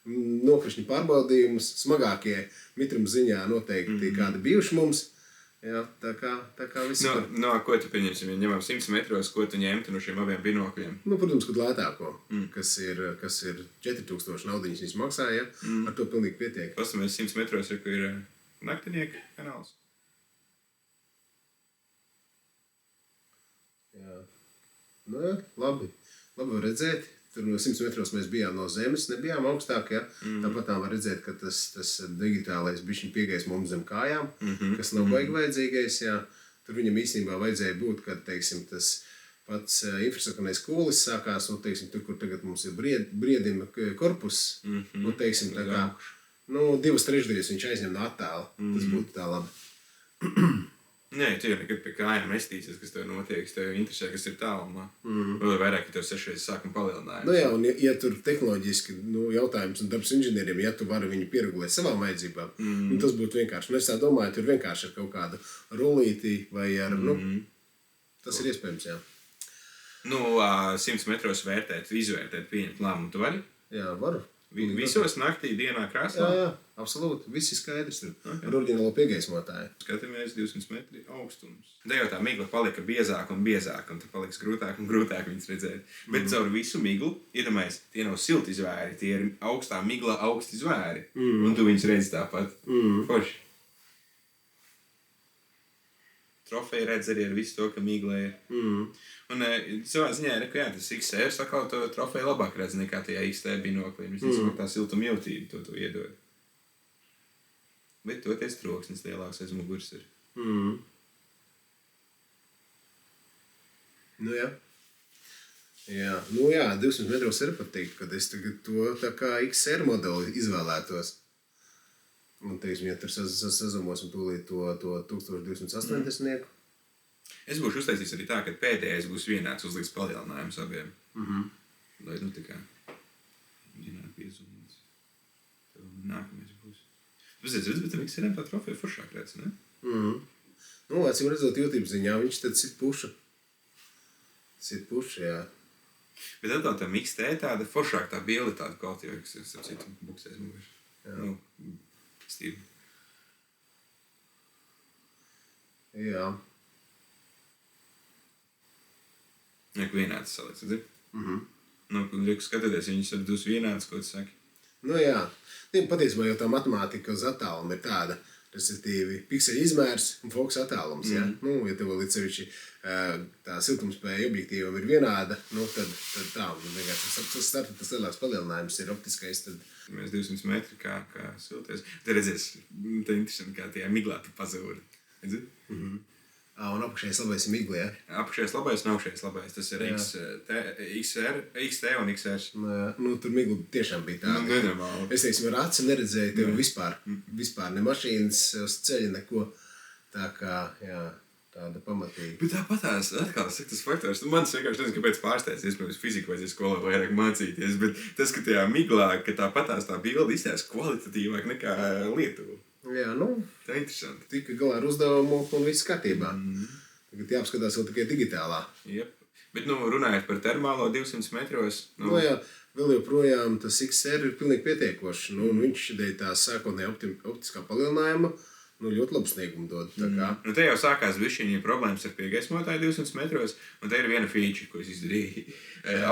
nokrišņu pārbaudījumus, smagākie mitruma ziņā noteikti kādi bijuši mums. Jā, tā kā viss ir. Ko tu pieņemsim, ja ņemam 100 metros, ko tu ņemtu no šiem abiem binokļiem? Protams, kad lētāko, kas ir 4000 naudiņas viņas maksā, ja? Ar to pilnīgi pietiek. Pastamies 100 metros, kur ir naktinieka kanāls. Jā. Jā, labi var redzēt. Tur no 100 metros mēs bijām no zemes, nebijām augstāk, ja? Tāpat tā var redzēt, ka tas digitālais bišķiņ piegais mums zem kājām, kas nav baigi vajadzīgais, jā. Tur viņam īstenībā vajadzēja būt, kad, teiksim, tas pats infrasakanais kūlis sākās, teiksim, tur, kur tagad mums ir briedima korpus, teiksim, tā kā, 2/3 viņš aizņem no attāla, tas būtu tā labi. Nē, tu jau nekad pie kājām nestīsies, kas tev notiek, tev interesē, kas ir tālumā. Vēl vairāk, ja tev 6 reizes sākuma palielinājums. Jā, un ja tur tehnoloģiski jautājums un darbs inženieriem, ja tu vari viņu pieregulēt savām vajadzībām, tas būtu vienkārši. Es tā domāju, tur vienkārši ar kaut kādu rulīti vai ar, tas ir iespējams, jā. 100 metros izvērtēt, pieņemt lēmumu, tu vari? Jā, varu. Visos naktī, dienā krāsā? Jā, absolūti. Viss ir skaidrs tur. Ar oriģinālo piegaismotāju. Skatāmies 200 metri augstums. Tā jau tā migla palika biezāka un biezāka, un tad paliks grūtāk un grūtāk viņas redzēt. Bet caur visu miglu, iedomājies, tie nav silti zvēri, tie ir augstā migla augsti zvēri. Un tu viņus redzi tāpat. Forši. Trofeja redz arī ar visu to, ka migla ir. Un savā ziņā, tas XR sakal to trofeju labāk redz nekā tajā XT binoklī. Visticamāk tā siltumjautība to iedod. Bet toties troksnis lielāks aiz muguras ir. Nu jā. Nu jā, 200 metros ir patīk, kad es tagad to tā kā XR modeli izvēlētos. Un, teiksim, ja tur sazamosim tūlīt to 1280. Es būšu uztaisījis arī tā, ka pēdējais būs vienāds uzliks palielinājums abiem. Lai tā kā vienādi piezumīts. Tev nākamais būs. Bet tam XR-iem tā trofeja foršāk redz, ne? Nu, acīm redzot YouTube ziņā, viņš tad sit puša. Sit puša, jā. Bet atkal tam XT tāda foršāk tā bieli tāda kvalitīva, kas ir starp citu buksēs muguši. Nu, stīvi. Jā. Neko vienāds saliks, redzi? Nu, skatoties, viņus ar dus vienāds, ko tu saki. Nu jā. Patiesībā jau tā matemātika uz attālumu ir tāda, respektīvi pixeļu izmērs un fokus attālums, ja? Nu, ja tev līdz sevišķi tā siltumspēja objektīvam ir vienāda, nu, tad tā, tas lielāks palielinājums ir optiskais, tad... Mēs 200 metri kā silties. Te redzies, tā interesanti, kā tajā miglā tu pazūri. Redzi? Un apakšējais labais ir migli, ja? Apakšējais labais un augšējais labais. Tas ir XT un XR. Nu, tur migli tiešām bija tāda. Nu, nenormāli. Es teiksim, ar aci neredzēju tev vispār ne mašīnas uz ceļa, neko. Tā kā, jā, tāda pamatīga. Bet tāpatās, atkal, saka tas faktors, man vienkārši nezinu, kāpēc pārsteidz, iespējams, fiziku vajadzēja skolā vairāk mācīties, bet tas, ka tajā miglā, ka tāpatās tā bilde izstās kvalitatīvāk nekā Lietuva. Jā, nu, tā ir interesanti. Tika galā ar uzdevumu un viss kārtībā. Tagad jāapskatās vēl tikai digitālā. Jep. Bet, nu, runājot par termālo 200 metros... Nu, jā, vēl joprojām tas XR ir pilnīgi pietiekošs. Nu, viņš dēļ tā sākotnējā optiskā palielinājuma, nu, ļoti labu sniegumu dod. Tā kā. Nu, te jau sākās višķiņi problēmas ar piegaismotāju 200 metros, un te ir viena feature, ko es izdarīju.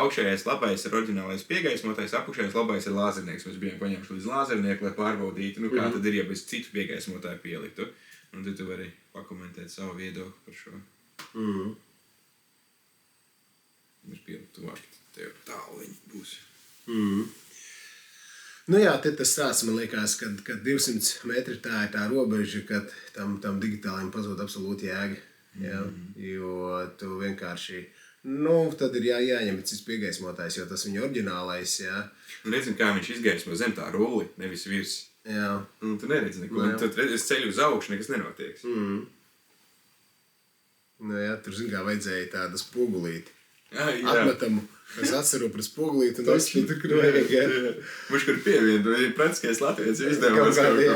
Augšējais labais ir oriģinālais piegaismotājs, apakšējais labais ir lāzernieks. Mēs bijām paņemši līdz lāzernieku, lai pārbaudītu, nu, kā tad ir, ja bez citu piegaismotāju pieliktu. Un tad tu vari pakomentēt savu viedokli par šo. Mēs pieliktu tuvāk, tev tālu viņi būs. Nu jā, te tas stāsts man liekas, kad 200 metri tā ir tā robeža, kad tam digitālajam pazūd absolūti jēga. Jā, jo tu vienkārši, nu, tad ir jāņem cits piegaismotājs, jo tas viņa oriģinālais, jā. Un redzim, kā viņš izgaismo zem tā rulli, nevis virs. Jā. Un tu neredzi neko, un tad es ceļu uz augšu, nekas nenotiek. Nu jā, tur, zin kā, vajadzēja tādu spogulīti. Atmetamu. Es atceru par spogulīti un izskatu, kur vajag. Viņš kur pievienu, ir praktiskais Latvijas izdevums kaut ko.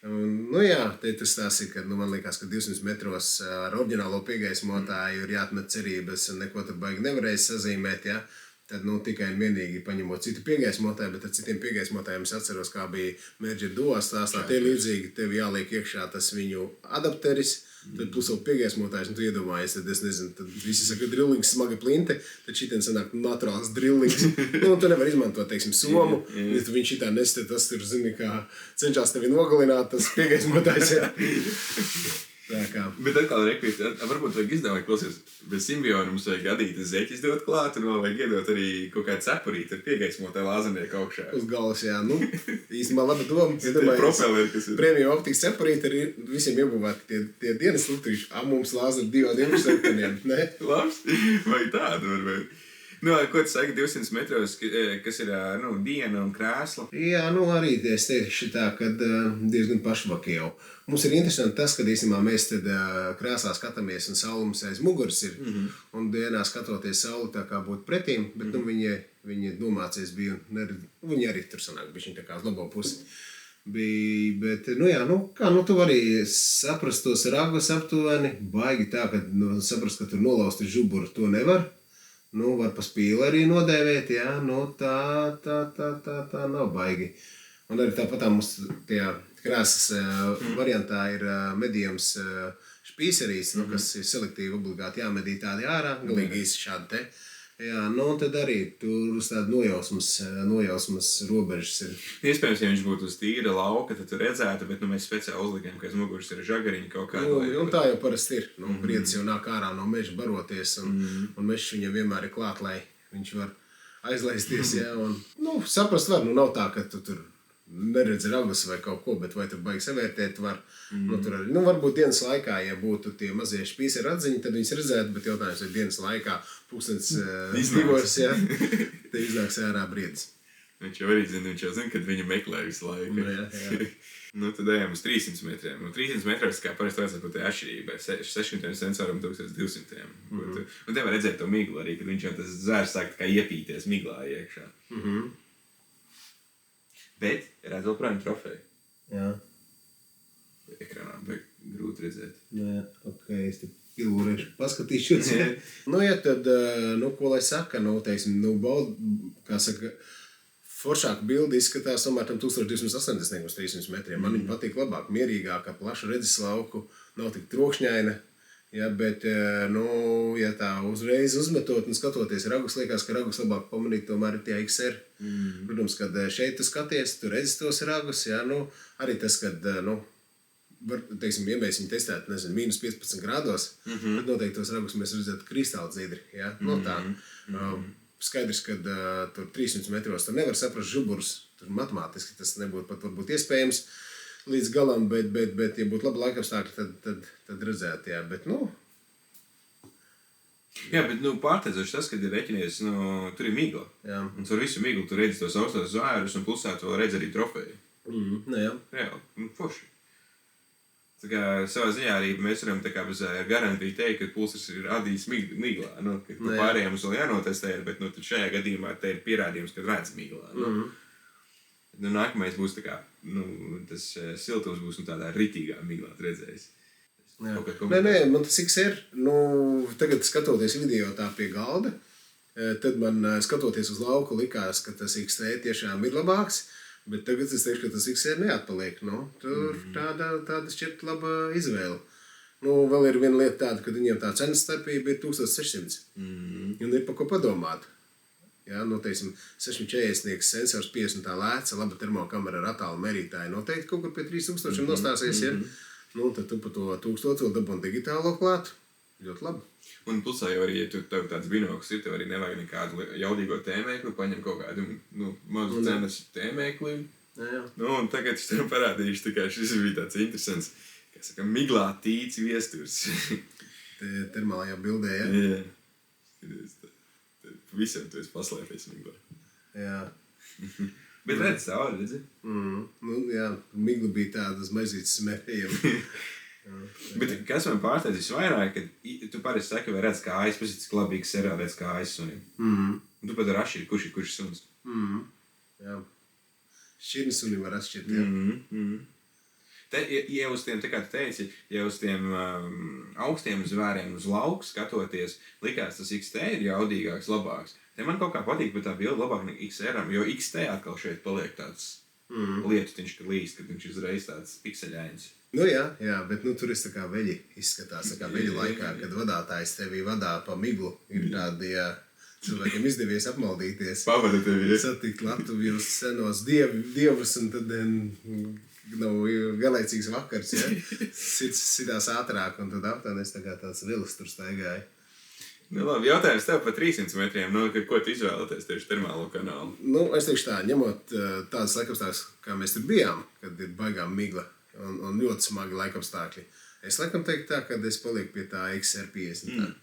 Nu jā, te tas tās ir, ka man liekas, ka 200 metros ar oriģinālo piegaismotāju ir jāatmet cerības un neko tur baigi nevarēs sazīmēt, ja? Tad, nu, tikai un vienīgi paņemot citu piegaismotāju, bet ar citiem piegaismotājiem es atceros, kā bija Merger Duo stāstā. Tie līdzīgi, tev jāliek iekšā tas viņu adapteris, tad plus vēl piegaismotājs, un tu iedomājies, tad es nezinu, tad visi saka drillings smaga plinte, tad šitien sanāk naturāls drillings. Nu, tu nevar izmantot, teiksim, somu, ja tu viņš šitā neste, tas tur, zini, kā cenšās tevi nogalināt, tas piegaismotājs, jā. Tā kā. Bet atkal rekrīt, varbūt vajag izdomāt, klausies, bez simbionu mums vajag adītas zeķis dot klāt, un vēl vajag iedot arī kaut kādu cepurīti ar piegaismotāju lāzernieku augšā. Uz galvas, jā, nu, īstenībā laba doma. Propeleri, kas ir. Premium optikas cepurīti arī visiem iebūvēti tie dienas luktuši, mums lāzer 2 septeniem, ne? Labs, vai tādu varbūt. Nu, ko tu saki 200 metros, kas ir, nu, diena un krēsla? Jā, nu, arī es teikšu tā, kad diezgan pašvaki jau. Mums ir interesanti tas, kad īstenībā mēs tad krēslā skatāmies un saulums aiz muguras ir, un dienā skatoties sauli tā kā būtu pretīm, bet, nu, viņi domācies bija, viņi arī tur sanāk, bišķiņ tā kā uz labo pusi. Bet, nu jā, nu, kā, nu, tu vari saprast tos ragus aptuveni, baigi tā, ka, nu, saprast, ka tur nolausti žuburu, to nevar. Nu, var pa spīli arī nodēvēt, jā, nu tā nav baigi. Un arī tāpat mums tajā krāsas variantā ir medījums špīserīs, nu, kas ir selektīvi obligāti jāmedī tādi ārā, galīgi īsti šādi te. Jā, nu, un tad arī tur uz tādu nojausmas robežas ir. Iespējams, ja viņš būtu uz tīra lauka, tad tu redzētu, bet mēs speciāli uzlikām, ka aiz muguras ir žagariņi kaut kāda. Un tā jau parasti ir. Briedis jau nāk ārā no meža baroties, un mežs viņam vienmēr ir klāt, lai viņš var aizlaisties. Jā, un, saprast var, nav tā, ka tu tur neredzi ragus vai kaut ko, bet vai tur baigi savērtēt var. Tur arī, varbūt dienas laikā, ja būtu tie mazie špīseri atziņi, tad viņas redzētu, bet jautājums ir dienas laikā, 2:00, jā, te iznāks ārā briedis. Viņš jau zina, kad viņu meklē visu laiku. Jā. Tad ejam uz 300 metriem. 300 metros, kā parasti vajadzētu būt atšķirībai, 600 sensoram 1200. Un te var redzēt to miglu arī, kad viņš jau tas zvērs sāk kā iepīties miglā iekšā. Bet redz vēl projām trofeju. Jā. Ekrānā bija grūti redzēt. Jā, ok, es te pilūrēšu paskatīšos. Ja tad, ko lai saka, teiksim, kā saka, foršāk bildi izskatās tomēr tam 1280 uz 300 metriem. Man viņa patīk labāk, mierīgāka, plaša redzes lauku, nav tik trokšņaina. Ja, bet, ja tā uzreiz uzmetot un skatoties ragus, liekas, ka ragus labāk pamanīt tomēr ir tie XR. Protams, kad šeit tu skaties, tu redzi tos ragus, ja, arī tas, kad, teiksim, ja mēs viņu testētu, nezinu, -15 grādos, tad noteikti tos ragus mēs redzētu kristāli dzidri, ja, tā. Skaidrs, ka tur 300 metros tur nevar saprast žuburus, tur matemātiski tas nebūtu pat varbūt iespējams līdz galam, bet ja būtu laba laikapstākļi, tad redzētu, jā, bet, Jā, bet, pārsteidzoši tas, kad ir reķinies, tur ir migla. Jā. Un ar visu miglu tu redzi tos augstos zvērus un plusā tu redzi arī trofeju. Jā. Reāli, forši. Tā kā savā ziņā arī mēs varam tā kā bez garantiju teikt, ka pulsars ir radījis miglā. Ka pārējiem mums vēl jānotestē, bet tad šajā gadījumā te ir pierādījums, ka redz miglā. Nākamais būs tā kā, tas siltums būs tādā ritīgā miglā redzējis. Nē, man tas XR, tagad skatoties video tā pie galda, tad man skatoties uz lauku likās, ka tas XT tiešām ir labāks, bet tagad es teikšu, ka tas XR neatpaliek. Tur tāda šķiet laba izvēle. Vēl ir viena lieta tāda, ka viņiem tā cenas starpība ir 1600. Un ir pa ko padomāt. Jā, teiksim, 640 sensors 50 lēca, laba termokamera ar attālu mērītāju. Noteikti kaut kur pie 3000 nostāsies, ja? Tad tu pa to 1000 vēl dabūni digitālo klāt. Ļoti labi. Un plusā jau arī, ja tu tev tāds binoklis ir, tev arī nevajag nekādu jaudīgo tēmēkli, paņem kaut kādu mazu cenas tēmēkli. Jā. Un tagad es tev parādīšu, tā kā šis bija tāds interesants, kā saka, miglā tīci viesturs. Termālajā bildē, ja? Jā. Visiem tu esi paslēpies miglā. Jā. Bet redz sauli, redzi? Jā, migla bija tāda uz maizītes smērējuma. Bet kas man pārsteidzis vairāk, ka tu parasti saki, vai redz kājas, cik labīgi serā redz kājas sunim. Un tu pat ar atšķiri, kurš ir suns. Jā. Šķirni sunim var atšķirt, jā. Ja uz tiem, tā kā tu teici, ja uz tiem augstiem zvēriem uz lauku skatoties, likās tas XT ir jaudīgāks, labāks. Te man kaut kā patīk, bet tā bilde labāk nekā XR-am, jo XT atkal šeit paliek tāds lietutiņš, ka līst, kad viņš uzreiz tāds pikseļains. Jā, bet tur es tā kā veļi izskatās, tā kā veļi laikā, kad vadātājs tevi vadā pa miglu, ir tādi, cilvēkiem izdevies apmaldīties. Pavada tevi, ja? Satikt Latvijas senos dievus, un tad nav galēcīgs vakars, ja? Sitās ātrāk, un tad aptānies tā kā tāds vilis tur staigāja. Labi, jautājums tev par 300 metriem, ko tu izvēlēties tieši termālo kanālu? Es teikšu tā, ņemot tādas laikapstākļus, kā mēs tur bijām, kad ir baigām migla un ļoti smagi laikapstākļi, es laikam teiktu tā, ka es palieku pie tā XR50.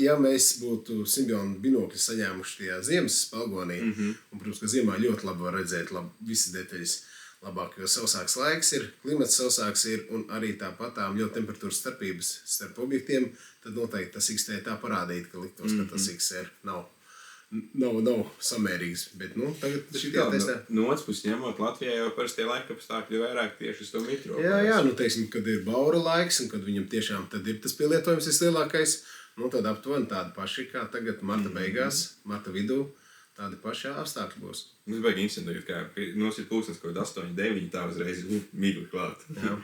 Ja mēs būtu Symbionu binokļi saņēmuši tajā ziemas spalgonī, un, protams, ka ziemā ļoti labi var redzēt visas detaļas labāk, jo sausāks laiks ir, klimats sausāks ir, un arī tāpatām ļoti temperatūras starpības starp objektiem, tad noteikti tas XT tā parādīt, ka liktos, ka tas XR nav nav samērīgs. Bet, tagad šitie testē. No otras puses ņemot, Latvijā jau parasti tie laika apstākļi vairāk tieši uz to mitro. Jā, teiksim, kad ir baura laiks un kad viņam tiešām tad ir tas pielietojums vislielākais, tad aptuveni tādi paši kā tagad marta beigās, marta vidū, tādi paši apstākļi būs. Mums baigi interesanti, kā nosit pulkstens kaut 8, 9, tā uzreiz migli klāt. Jā.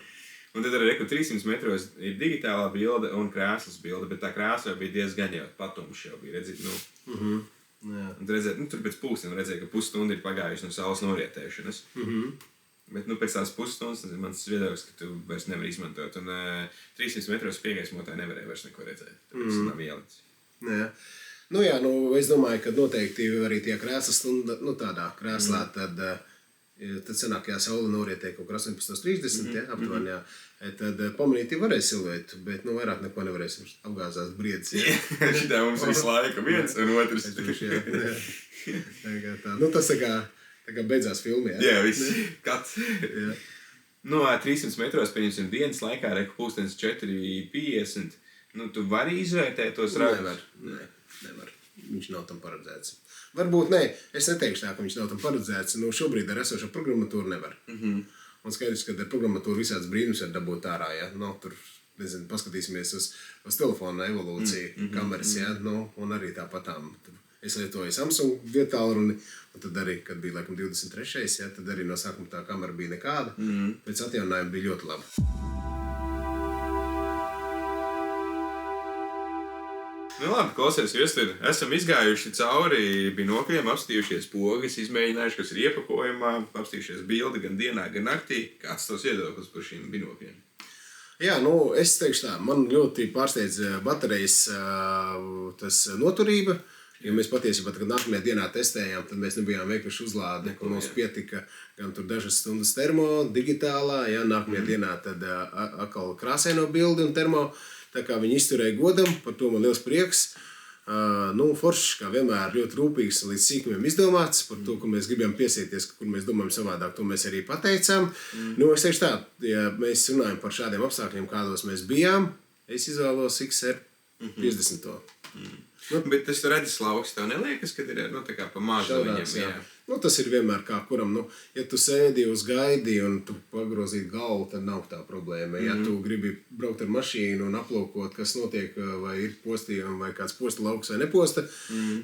Un tad arī 300 metros ir digitālā bilde un krēslas bilde, bet tā krēsla bija diezgan jau patumša jau bija, redzēt, Jā. Un redzēt, tur pēc pulkstena redzēja, ka pusstunda ir pagājuši no saules norietēšanas. Bet pēc tās pusstundas mans viedoklis, ka tu vairs nevar izmantot. Un 300 metros piegaismotāji nevarēja vairs neko redzēt. Tas nav ielicis. Jā. Es domāju, ka noteikti arī tie krēslas stunda, tādā krēslā, tad sanāk, ja saule norietē kaut kur 18.30, aptuveni, jā. Tad pamanīt varēs silvētu, bet vairāk neko nevarēs. Apgāzās briedis. Šitā mums visu laiku viens un otrs. Tas tā kā beidzās filmē. Jā, viss. Kats. 300 metros, pieņemsim, dienas laikā, pulkstens 4:50. Tu vari izvērtēt tos ragus? Nevar. Viņš nav tam paredzēts. Varbūt nē, es neteikšu tā, ka viņš nav tam paredzēts. Šobrīd ar esošo programmatūru nevar. Un skaidrs, ka ar programmatūru visādas brīnums var dabūt ārā. Ja? Tur, nezinu, paskatīsimies uz telefona evolūciju, kameras, ja? Un arī tāpatām. Es lietoju Samsung vietālruni, un tad arī, kad bija laikam 23. Ja? Tad arī no sākuma tā kamera bija nekāda. Pēc atjauninājuma bija ļoti laba. Labi, klausies, jūs tur esam izgājuši cauri binokļiem, apstījušies pogas, izmēģinājuši, kas ir iepakojumā, apstījušies bildi gan dienā, gan naktī. Kāds tavs viedoklis par šīm binokļiem? Jā, es teikšu tā, man ļoti pārsteidz baterijas tas noturība, jo mēs patiesībā, kad nākamajā dienā testējām, tad mēs nebijām veikuši uzlādi, un mums pietika gan tur dažas stundas termo, digitālā, ja, nākamajā dienā tad atkal krāsaino bildi un termo. Tā kā viņi izturēja godam, par to man liels prieks. Foršs, kā vienmēr, ļoti rūpīgs un līdz sīkumiem izdomāts par to, ko mēs gribam piesieties, kur mēs domājam savādāk, to mēs arī pateicām. Es teikšu tā, ja mēs runājam par šādiem apstākļiem, kādos mēs bijām, es izvēlos XR 50. Bet tas redzes lauks tev neliekas, kad ir tā kā pa mazu viņam, jā. Tas ir vienmēr kā kuram, ja tu sēdi uz gaidi un tu pagrozīt galvu, tad nav tā problēma. Ja tu gribi braukt ar mašīnu un aplūkot, kas notiek, vai ir postījumi, vai kāds posta lauks vai neposta,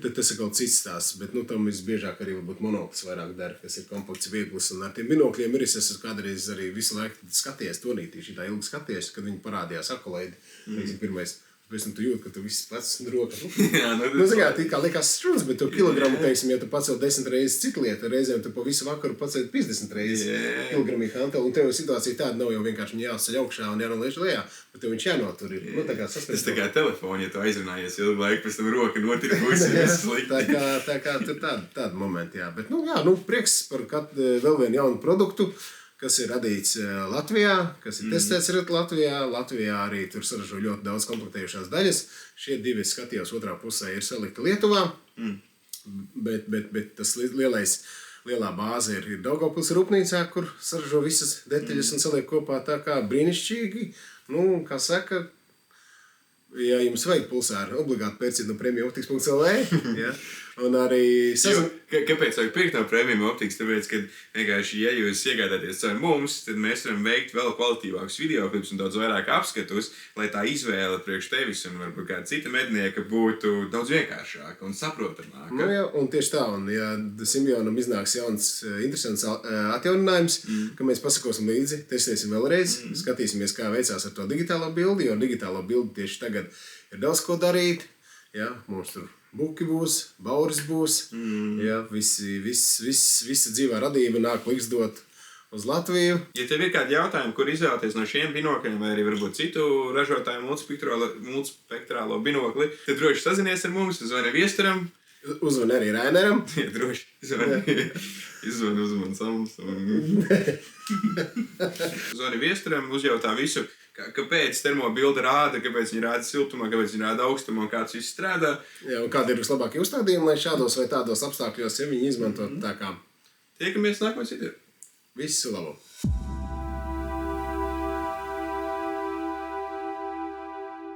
tad tas ir kaut cits stāsts. Bet tam visbiežāk arī varbūt monoklis vairāk dara, kas ir kompakts, viegls. Un ar tiem binokļiem es esmu kādreiz arī visu laiku skaties tonītī, šitā ilgi skaties, kad viņi parādījās akolaidi. Pirmais. Pēc tam tu jūti, ka tu viss plecs un roka. Tā kā liekas struns, bet tu kilogramu, teiksim, ja tu pacel 10 reizes citu lietu, reizēm tu pa visu vakaru pacel 50 reizes kilogramīgu hantelu, un tev situācija tāda nav jau vienkārši viņa jāceļ augšā un jānoliež lejā, bet tev viņš jānotur ir. Tas tā kā telefoni, ja tu aizrunājies ilgu laiku, pēc tam roka notirkusi, viss slikti. Tā kā tur tāda momenta, jā. Bet, prieks par vēl vienu jaunu produktu, kas ir radīts Latvijā, kas ir testēts Latvijā. Latvijā arī tur saražo ļoti daudz komplektējušās daļas. Šie divi, es skatījos, otrā pusē ir salikti Lietuvā, bet tas lielā bāze ir Daugavpils rūpnīcā, kur saražo visas detaļas un saliek kopā tā kā brīnišķīgi. Kā saka, ja jums vajag pulsāru, obligāti pērciet no premiumoptikas.lv. Ja? Un arī kāpēc vajag pirkt no Premium Optikas? Tāpēc, ka vienkārši, ja jūs iegādāties caur mums, tad mēs varam veikt vēl kvalitīvākus videoklipus un daudz vairāk apskatus, lai tā izvēle priekš tevis un varbūt kāda cita mednieka būtu daudz vienkāršāka un saprotamāka. Un tieši tā, un ja Simbionam iznāks jauns interesants atjauninājums, ka mēs pasakosim līdzi, testēsim vēlreiz, skatīsimies, kā veicās ar to digitālo bildi, jo digitālo bildi tieši tagad ir daudz ko darīt. Ja, mums tur buki būs, bauris būs, ja, visa dzīvā radība nāk liksdot uz Latviju. Ja tev ir kādi jautājumi, kur izvēlēties no šiem binokļiem, vai arī varbūt citu ražotāju multispektrālo binokli, tad droši sazinies ar mums, zvani Viesturam. Uzvani arī Raineram. Jā, droši. Uzvani Samsung. Zvani Viesturam, uzjautā visu. Kāpēc termobilde rāda, kāpēc viņi rāda siltumā, kāpēc viņi rāda augstumā, kāds viss strādā. Jā, un kādi ir vislabākie uzstādījumi, lai šādos vai tādos apstākļos, ja viņi izmanto tā kā. Tiekamies nākamais video. Visu labu!